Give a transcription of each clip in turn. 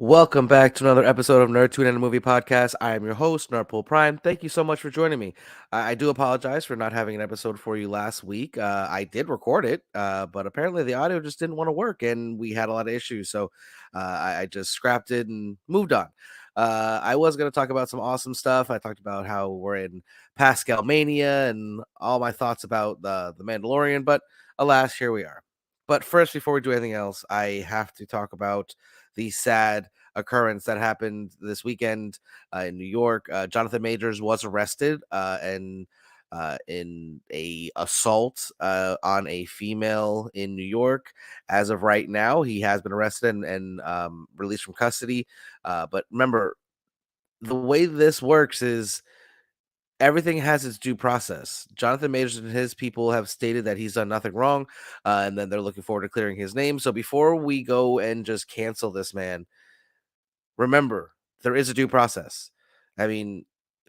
Welcome back to another episode of Nerd Tune and a Movie Podcast. I am your host, Nerdpool Prime. Thank you so much for joining me. I do apologize for not having an episode for you last week. I did record it, but apparently the audio just didn't want to work, and we had a lot of issues. So I just scrapped it and moved on. I was going to talk about some awesome stuff. I talked about how we're in Pascal Mania and all my thoughts about the Mandalorian, but alas, here we are. But first, before we do anything else, I have to talk about the sad occurrence that happened this weekend in New York. Jonathan Majors was arrested and in a assault on a female in New York. As of right now, he has been arrested and released from custody. But remember, the way this works is everything has its due process. Jonathan Majors and his people have stated that he's done nothing wrong, and then they're looking forward to clearing his name. So before we go and just cancel this man, remember there is a due process. I mean,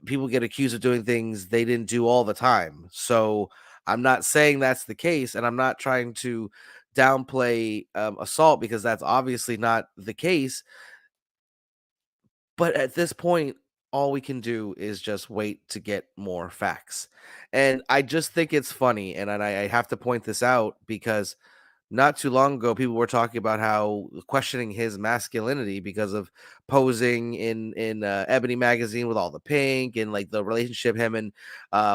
people get accused of doing things they didn't do all the time. So I'm not saying that's the case, and I'm not trying to downplay assault because that's obviously not the case. But at this point, all we can do is just wait to get more facts. And I just think it's funny. And I have to point this out because not too long ago, people were talking about how questioning his masculinity because of posing in Ebony magazine with all the pink and like the relationship him and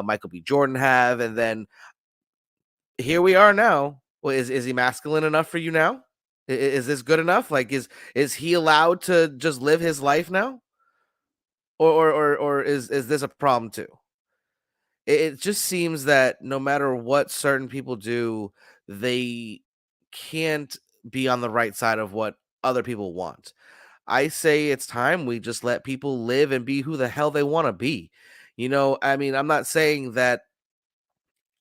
Michael B. Jordan have. And then here we are now. Well, is he masculine enough for you now? Is this good enough? Like, is he allowed to just live his life now? Or is this a problem too? It just seems that no matter what certain people do, they can't be on the right side of what other people want. I say it's time we just let people live and be who the hell they want to be. I mean, I'm not saying that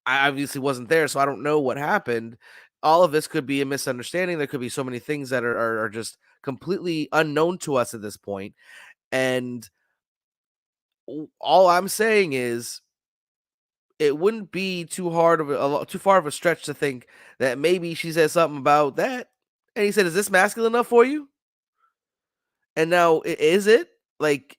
I obviously wasn't there, so I don't know what happened. All of this could be a misunderstanding. There could be so many things that are just completely unknown to us at this point. And all I'm saying is it wouldn't be too far of a stretch to think that maybe she said something about that, and he said, "Is this masculine enough for you?" And now, is it like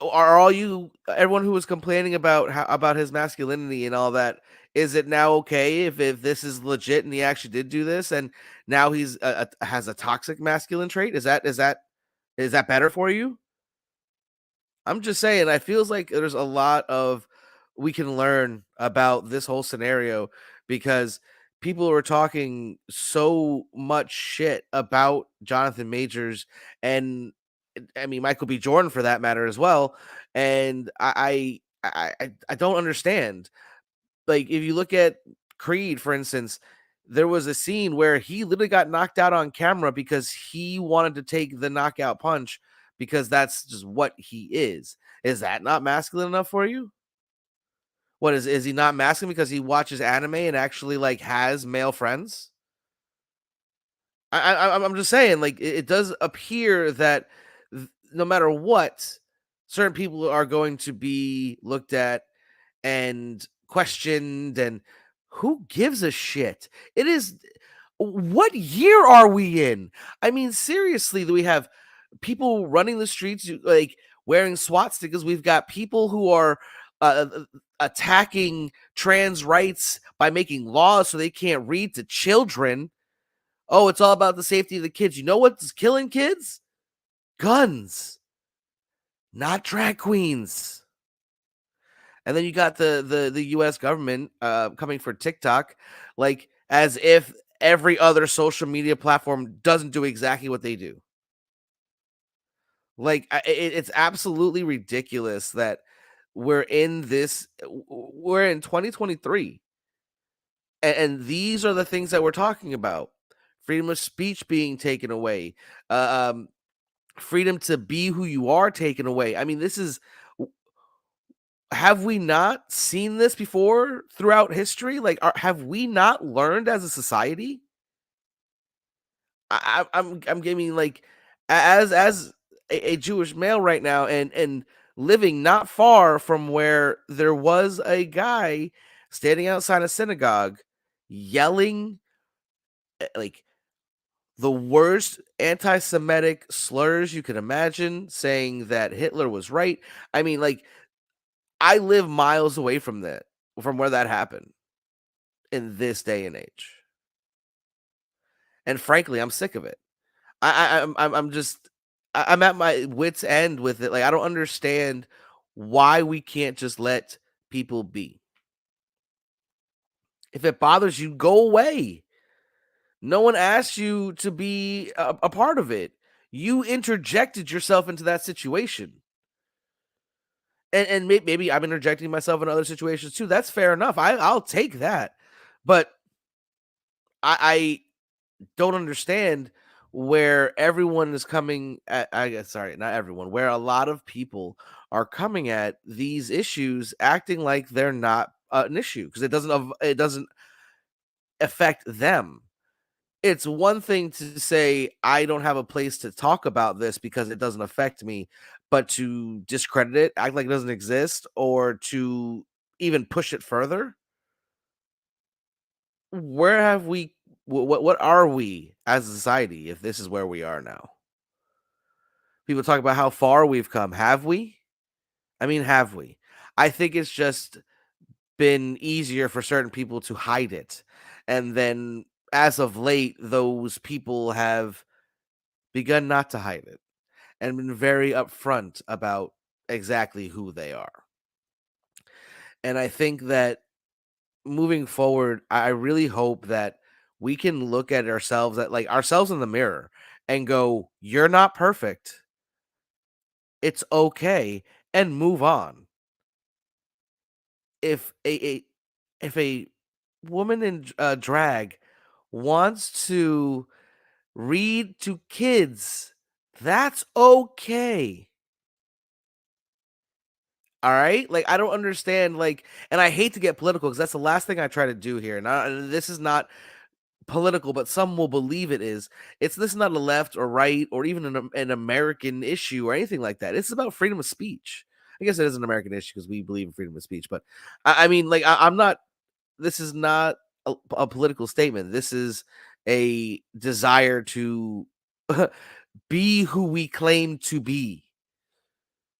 are all you everyone who was complaining about about his masculinity and all that? Is it now okay if this is legit and he actually did do this, and now he's has a toxic masculine trait? Is that better for you? I'm just saying, I feels like there's a lot of we can learn about this whole scenario because people were talking so much shit about Jonathan Majors and I mean Michael B. Jordan for that matter as well. And I don't understand. Like if you look at Creed, for instance, there was a scene where he literally got knocked out on camera because he wanted to take the knockout punch because that's just what he is. Is that not masculine enough for you? What is he not masculine because he watches anime and actually like has male friends? I'm just saying, like it does appear that no matter what, certain people are going to be looked at and questioned, and who gives a shit? It is what year are we in? I mean, seriously, do we have people running the streets like wearing SWAT stickers? We've got people who are attacking trans rights by making laws so they can't read to children. Oh, it's all about the safety of the kids. You know what's killing kids? Guns, not drag queens. And then you got the US government coming for TikTok, like as if every other social media platform doesn't do exactly what they do. Like it's absolutely ridiculous that we're in 2023 and these are the things that we're talking about. Freedom of speech being taken away. Freedom to be who you are taken away. I mean, this is have we not seen this before throughout history? Like, have we not learned as a society? I'm giving like as a Jewish male right now, and living not far from where there was a guy standing outside a synagogue yelling like the worst anti-Semitic slurs you can imagine, saying that Hitler was right. I mean, like, I live miles away from from where that happened in this day and age, and frankly, I'm sick of it. I'm just I'm at my wit's end with it. Like, I don't understand why we can't just let people be. If it bothers you, go away. No one asked you to be a part of it. You interjected yourself into that situation. And maybe I'm interjecting myself in other situations too. That's fair enough. I'll take that. But I don't understand where everyone is coming at, I guess, sorry, not everyone, where a lot of people are coming at these issues acting like they're not an issue because it doesn't affect them. It's one thing to say I don't have a place to talk about this because it doesn't affect me, but to discredit it, act like it doesn't exist, or to even push it further, where have we what are we as a society if this is where we are now? People talk about how far we've come. Have we? I mean, have we? I think it's just been easier for certain people to hide it. And then as of late, those people have begun not to hide it and been very upfront about exactly who they are. And I think that moving forward, I really hope that we can look at ourselves at like ourselves in the mirror and go, "You're not perfect. It's okay," and move on. If a woman in drag wants to read to kids, that's okay. All right? Like, I don't understand, like, and I hate to get political because that's the last thing I try to do here. And this is not political, but some will believe it is. This is not a left or right or even an American issue or anything like that. It's about freedom of speech. I guess it is an American issue because we believe in freedom of speech. But I mean, like, I'm not, this is not a political statement. This is a desire to be who we claim to be.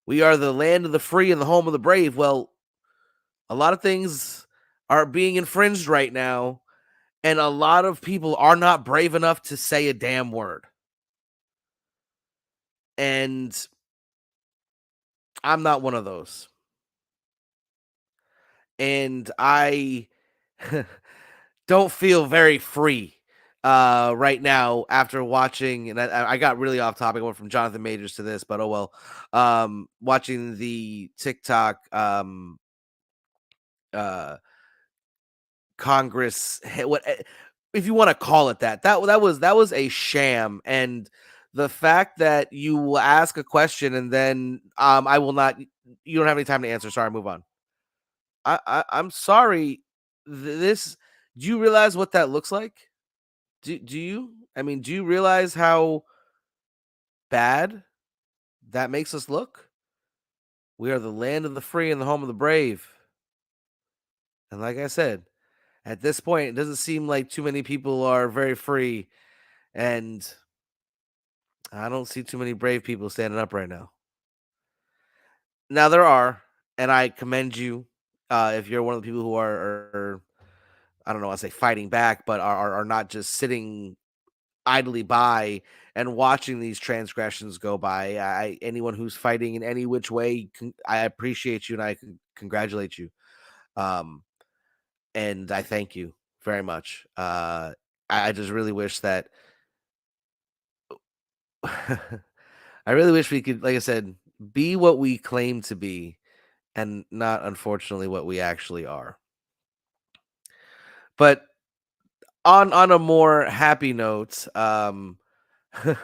We are the land of the free and the home of the brave. Well, a lot of things are being infringed right now, and a lot of people are not brave enough to say a damn word. And I'm not one of those. And I don't feel very free right now after watching, and I got really off topic. I went from Jonathan Majors to this, but oh well. Watching the TikTok uh Congress, what if you want to call it that? That was a sham, and the fact that you will ask a question and then I will not. You don't have any time to answer. Sorry, move on. I'm sorry. This. Do you realize what that looks like? Do you? I mean, do you realize how bad that makes us look? We are the land of the free and the home of the brave. And like I said, at this point, it doesn't seem like too many people are very free, and I don't see too many brave people standing up right now. Now there are, and I commend you if you're one of the people who are I don't know, I say fighting back, but are not just sitting idly by and watching these transgressions go by. Anyone who's fighting in any which way, I appreciate you and congratulate you. Um, and I thank you very much. I just really wish that I really wish we could, like I said, be what we claim to be and not unfortunately what we actually are. But on a more happy note, we're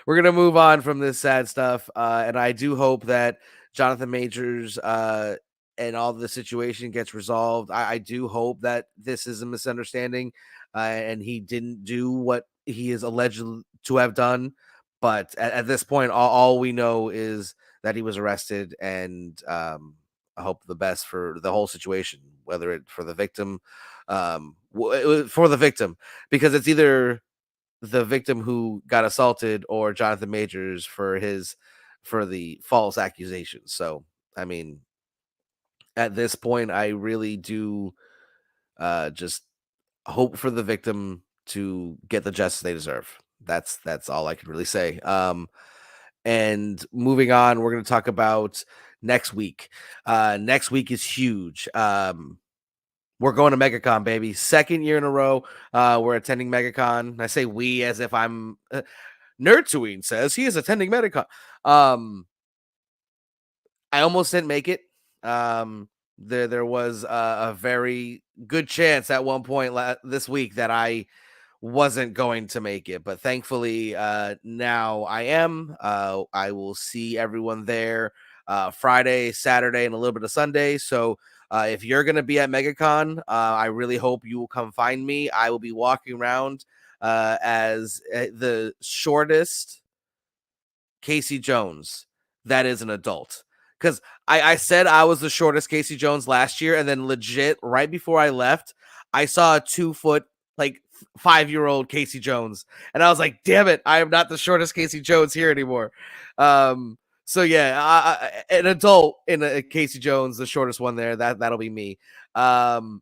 gonna move on from this sad stuff, and I do hope that Jonathan Majors and all the situation gets resolved. I do hope that this is a misunderstanding, and he didn't do what he is alleged to have done. But at this point, all we know is that he was arrested, and I hope the best for the whole situation, whether it for the victim, for the victim, because it's either the victim who got assaulted or Jonathan Majors for his for the false accusations. So, I mean, at this point, I really do just hope for the victim to get the justice they deserve. That's all I can really say. And moving on, we're going to talk about next week. Next week is huge. We're going to MegaCon, baby. Second year in a row, we're attending MegaCon. I say we as if I'm Nerdtween says he is attending MegaCon. Um, I almost didn't make it. There was a very good chance at one point this week that I wasn't going to make it, but thankfully now I am. I will see everyone there Friday, Saturday, and a little bit of Sunday. So if you're going to be at MegaCon, I really hope you will come find me. I will be walking around as the shortest Casey Jones that is an adult. Because I said I was the shortest Casey Jones last year, and then legit right before I left, I saw a 2 foot, like 5-year-old Casey Jones, and I was like, "Damn it, I am not the shortest Casey Jones here anymore." So yeah, an adult in a Casey Jones, the shortest one there. That'll be me. I'm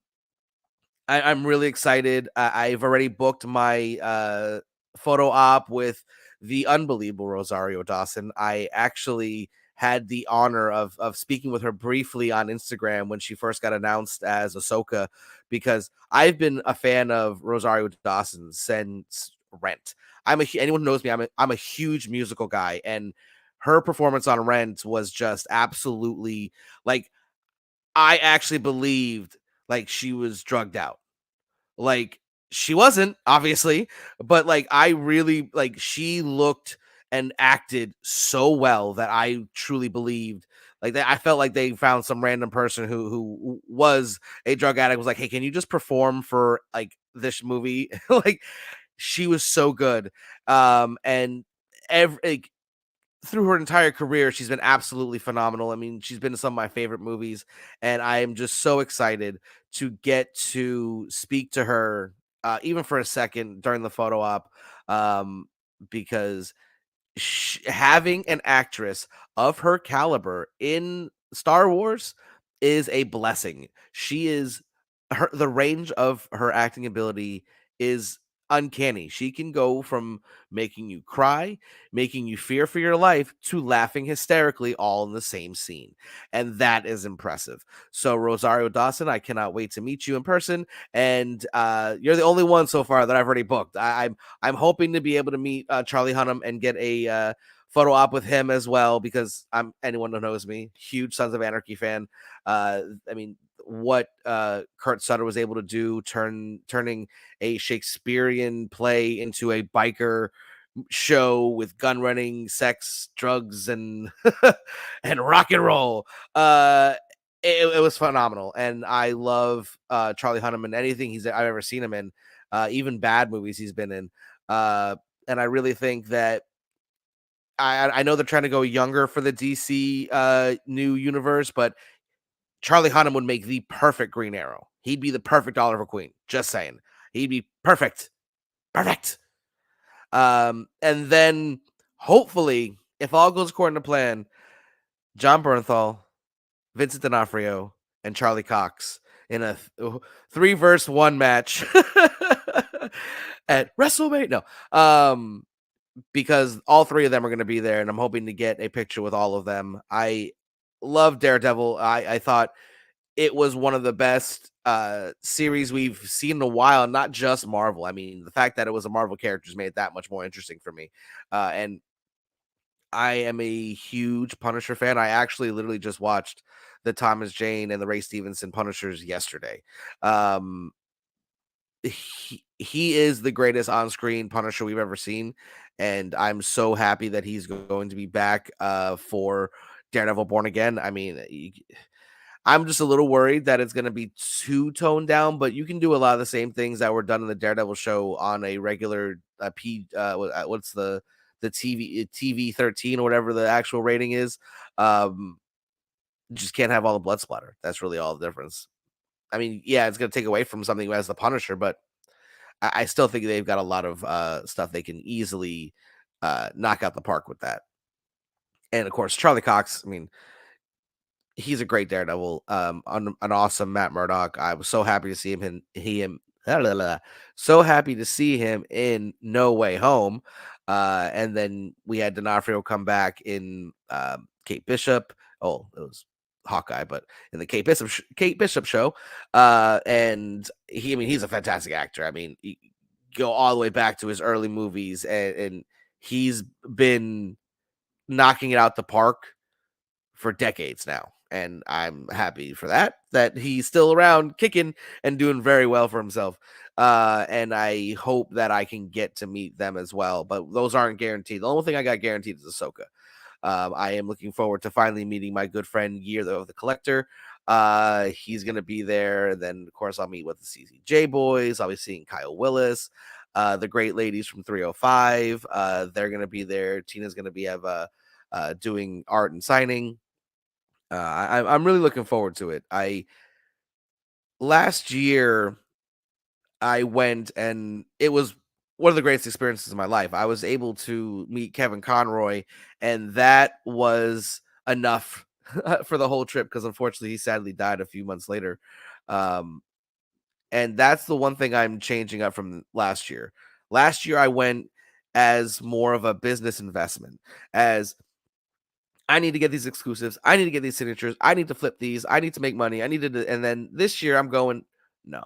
really excited. I've already booked my photo op with the unbelievable Rosario Dawson. I actually had the honor of speaking with her briefly on Instagram when she first got announced as Ahsoka, because I've been a fan of Rosario Dawson since Rent. Anyone who knows me, I'm a huge musical guy, and her performance on Rent was just absolutely like, I actually believed like she was drugged out. Like, she wasn't, obviously, but, like, I really like, she looked and acted so well that I truly believed, like, that I felt like they found some random person who was a drug addict, was like, "Hey, can you just perform for, like, this movie?" Like, she was so good. And every like, through her entire career, she's been absolutely phenomenal. I mean, she's been in some of my favorite movies, and I am just so excited to get to speak to her, even for a second during the photo op, um, because having an actress of her caliber in Star Wars is a blessing. She is the range of her acting ability is uncanny. She can go from making you cry, making you fear for your life, to laughing hysterically all in the same scene. And that is impressive. So Rosario Dawson, I cannot wait to meet you in person. And you're the only one so far that I've already booked. I'm hoping to be able to meet Charlie Hunnam and get a photo op with him as well, because I'm anyone who knows me, huge Sons of Anarchy fan. I mean, what Kurt Sutter was able to do, turning a Shakespearean play into a biker show with gun running, sex, drugs, and and rock and roll. Uh, it was phenomenal, and I love Charlie Hunnam in anything I've ever seen him in, even bad movies he's been in. And I really think that I know they're trying to go younger for the DC new universe, but Charlie Hunnam would make the perfect Green Arrow. He'd be the perfect Oliver Queen. Just saying, he'd be perfect, perfect. And then hopefully, if all goes according to plan, John Bernthal, Vincent D'Onofrio, and Charlie Cox in a 3-verse-1 match at WrestleMania. No, because all three of them are going to be there, and I'm hoping to get a picture with all of them. I love Daredevil. I thought it was one of the best series we've seen in a while, not just Marvel. I mean, the fact that it was a Marvel character made it that much more interesting for me. And I am a huge Punisher fan. I actually literally just watched the Thomas Jane and the Ray Stevenson Punishers yesterday. Um, he is the greatest on-screen Punisher we've ever seen, and I'm so happy that he's going to be back for Daredevil Born Again. I mean, I'm just a little worried that it's going to be too toned down, but you can do a lot of the same things that were done in the Daredevil show on a regular what's the TV 13 or whatever the actual rating is. Um, just can't have all the blood splatter. That's really all the difference. I mean, yeah, it's going to take away from something as the Punisher, but I still think they've got a lot of stuff they can easily knock out the park with that. And of course, Charlie Cox. I mean, he's a great Daredevil. An awesome Matt Murdock. I was so happy to see so happy to see him in No Way Home. And then we had D'Onofrio come back in Kate Bishop. Oh, it was Hawkeye, but in the Kate Bishop show. And I mean, he's a fantastic actor. I mean, go all the way back to his early movies, and he's been knocking it out the park for decades now. And I'm happy for that he's still around kicking and doing very well for himself. And I hope that I can get to meet them as well. But those aren't guaranteed. The only thing I got guaranteed is Ahsoka. I am looking forward to finally meeting my good friend Year of the Collector. He's going to be there. Then, of course, I'll meet with the CCJ boys. I'll be seeing Kyle Willis, the great ladies from 305. They're going to be there. Tina's going to be doing art and signing. I'm really looking forward to it. I Last year I went, and it was one of the greatest experiences of my life. I was able to meet Kevin Conroy, and that was enough for the whole trip because unfortunately he sadly died a few months later. Um, and that's the one thing I'm changing up from last year. Last year I went as more of a business investment, as I need to get these exclusives. I need to get these signatures. I need to flip these. I need to make money. I need to, and then this year I'm going, no,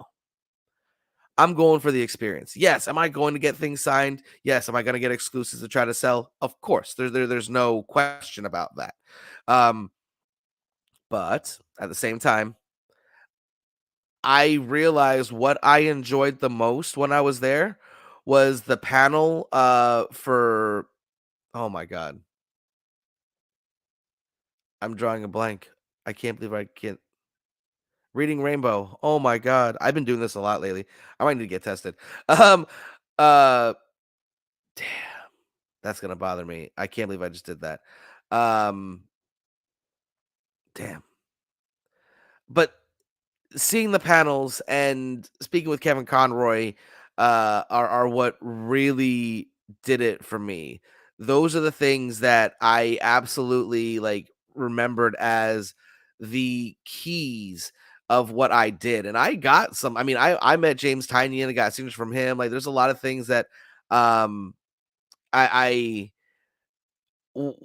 I'm going for the experience. Yes. Am I going to get things signed? Yes. Am I going to get exclusives to try to sell? Of course. There's no question about that. Um, but at the same time, I realized what I enjoyed the most when I was there was the panel for, oh my God, I'm drawing a blank. I can't believe I can't. Reading Rainbow. Oh my god. I've been doing this a lot lately. I might need to get tested. Um, uh, damn, that's gonna bother me. I can't believe I just did that. Um, damn. But seeing the panels and speaking with Kevin Conroy are what really did it for me. Those are the things that I absolutely like remembered as the keys of what I did. And I got some, I mean, I met James Tiny and I got signatures from him. Like there's a lot of things that um I w-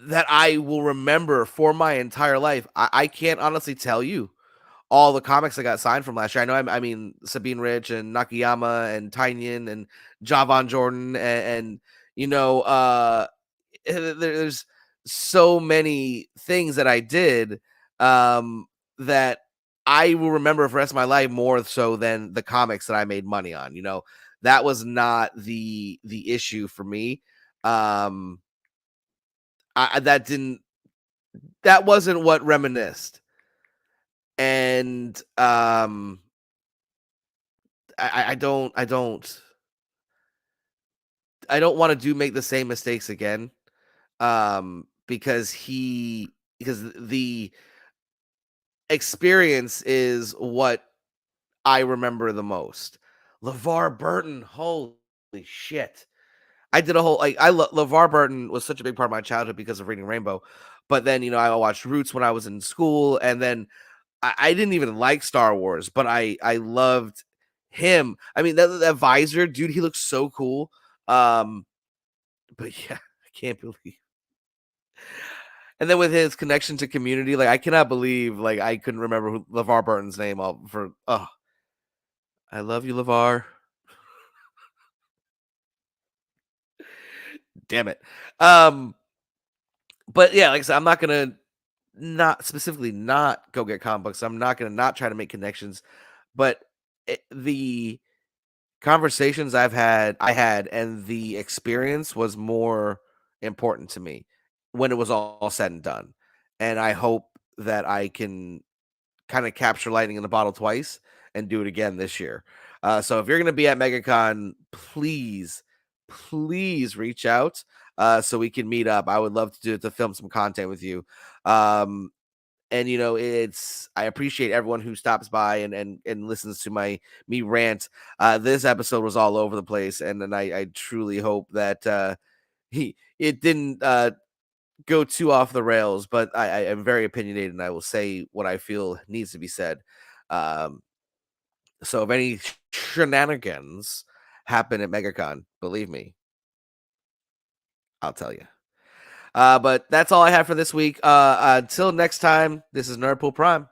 that I will remember for my entire life. I can't honestly tell you all the comics I got signed from last year. I mean, Sabine Rich and Nakayama and Tynion and Javon Jordan and there's so many things that I did that I will remember for the rest of my life more so than the comics that I made money on. That was not the issue for me. Um, that didn't that wasn't what reminisced. And I don't want to make the same mistakes again. Because the experience is what I remember the most. LeVar Burton, holy shit. I did a whole like LeVar Burton was such a big part of my childhood because of Reading Rainbow. But then, I watched Roots when I was in school, and then I didn't even like Star Wars, but I loved him. I mean, that visor, dude, he looks so cool. But yeah, I can't believe. And then with his connection to Community, like I cannot believe like I couldn't remember LeVar Burton's name all for. Oh, I love you, LeVar. Damn it. Um, but yeah, like I said, I'm not gonna not specifically not go get comic books. I'm not gonna not try to make connections, but the conversations I had, and the experience was more important to me when it was all said and done. And I hope that I can kind of capture lightning in the bottle twice and do it again this year. So if you're going to be at MegaCon, please reach out so we can meet up. I would love to film some content with you. Um, And it's I appreciate everyone who stops by and listens to me rant. This episode was all over the place, and then I truly hope that he it didn't go too off the rails, but I am very opinionated and I will say what I feel needs to be said. Um, so if any shenanigans happen at MegaCon, believe me, I'll tell you. But that's all I have for this week. Until next time, this is Nerdpool Prime.